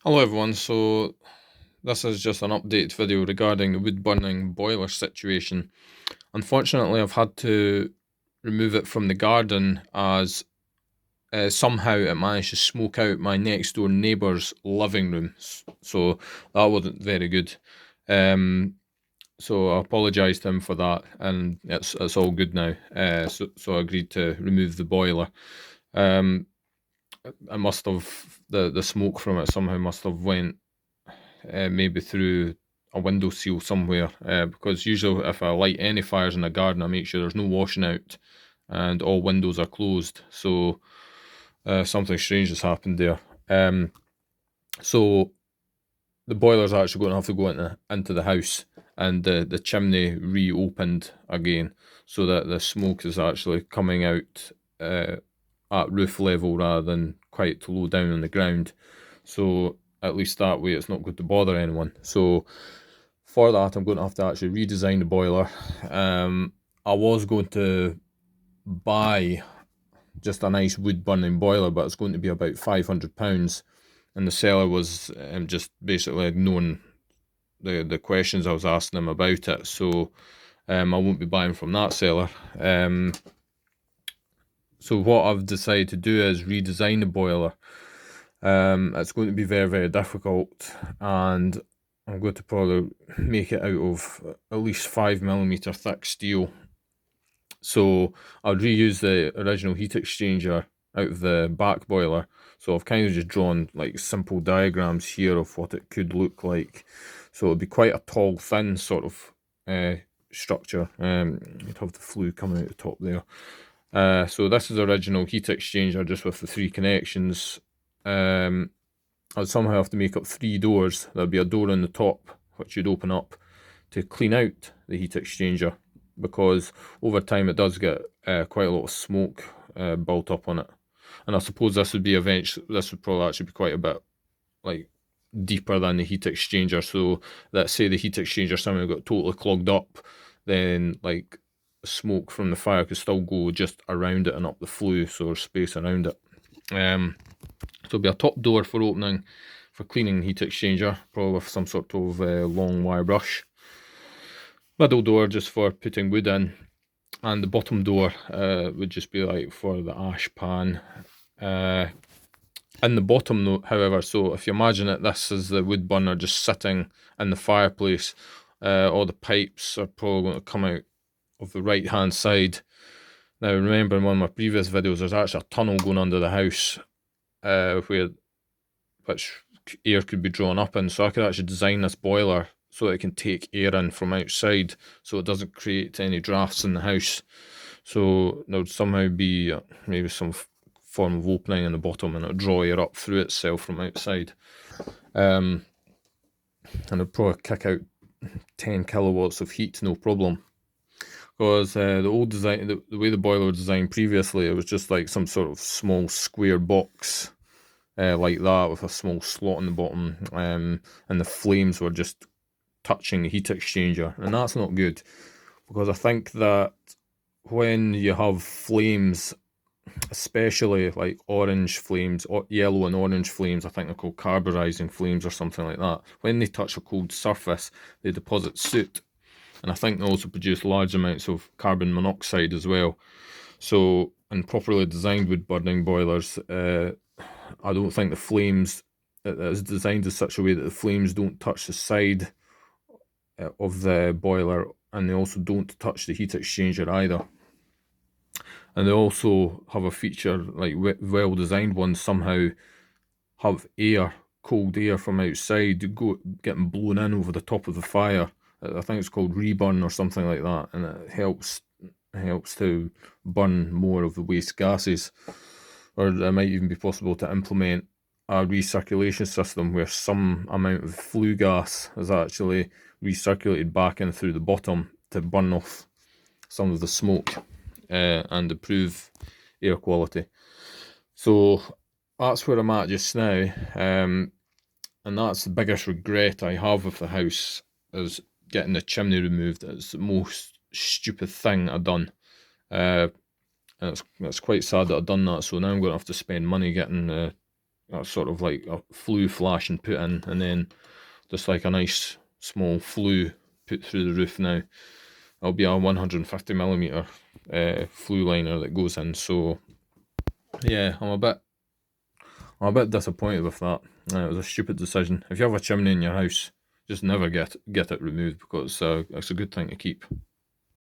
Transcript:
Hello everyone, so this is just an update video regarding the wood burning boiler situation. Unfortunately, I've had to remove it from the garden as somehow it managed to smoke out my next door neighbour's living room, so that wasn't very good. Um, so I apologised to him for that, and it's all good now. So I agreed to remove the boiler. Um, I must have the smoke from it somehow must have went maybe through a window seal somewhere, because usually if I light any fires in the garden, I make sure there's no washing out and all windows are closed. So something strange has happened there. So the boiler's actually going to have to go into the house, and the chimney reopened again, so that the smoke is actually coming out at roof level rather than quite low down on the ground. So at least that way it's not going to bother anyone. So for that, I'm going to have to actually redesign the boiler. I was going to buy just a nice wood burning boiler, but it's going to be about £500. And the seller was just basically ignoring the questions I was asking him about it. So I won't be buying from that seller. So what I've decided to do is redesign the boiler. It's going to be very, very difficult, and I'm going to probably make it out of at least 5mm thick steel. So I'll reuse the original heat exchanger out of the back boiler. So I've kind of just drawn like simple diagrams here of what it could look like. So it'll be quite a tall, thin sort of structure. You'd have the flue coming out the top there. So this is the original heat exchanger, just with the 3 connections. I'd somehow have to make up 3 doors. There'd be a door on the top which you'd open up to clean out the heat exchanger, because over time it does get quite a lot of smoke built up on it. And I suppose this would probably actually be quite a bit like deeper than the heat exchanger. So let's say the heat exchanger somehow got totally clogged up, then like smoke from the fire could still go just around it and up the flue, so there's space around it. So it'll be a top door for opening, for cleaning heat exchanger, probably with some sort of long wire brush. Middle door just for putting wood in, and the bottom door would just be like for the ash pan. In the bottom note, however, so if you imagine it, this is the wood burner just sitting in the fireplace. All the pipes are probably going to come out of the right hand side. Now remember, in one of my previous videos, there's actually a tunnel going under the house, which air could be drawn up in. So I could actually design this boiler so that it can take air in from outside, so it doesn't create any drafts in the house. So there would somehow be maybe some form of opening in the bottom, and it'll draw air up through itself from outside. And it'll probably kick out 10 kilowatts of heat, no problem. Because the old design, the way the boiler was designed previously, it was just like some sort of small square box like that, with a small slot in the bottom, and the flames were just touching the heat exchanger, and that's not good, because I think that when you have flames, especially like orange flames, or yellow and orange flames, I think they're called carburizing flames or something like that, when they touch a cold surface, they deposit soot, and I think they also produce large amounts of carbon monoxide as well. So in properly designed wood burning boilers, I don't think the flames, it is designed in such a way that the flames don't touch the side of the boiler, and they also don't touch the heat exchanger either. And they also have a feature, like well designed ones somehow have air, cold air from outside getting blown in over the top of the fire. I think it's called reburn or something like that, and it helps to burn more of the waste gases. Or it might even be possible to implement a recirculation system where some amount of flue gas is actually recirculated back in through the bottom to burn off some of the smoke and improve air quality. So that's where I'm at just now, and that's the biggest regret I have with the house, is getting the chimney removed. It's the most stupid thing I've done. And it's quite sad that I've done that, so now I'm going to have to spend money getting sort of like a flue flashing put in, and then just like a nice small flue put through the roof now. It'll be a 150mm flue liner that goes in. So yeah, I'm a bit disappointed with that. It was a stupid decision. If you have a chimney in your house, just never get it removed, because it's a good thing to keep.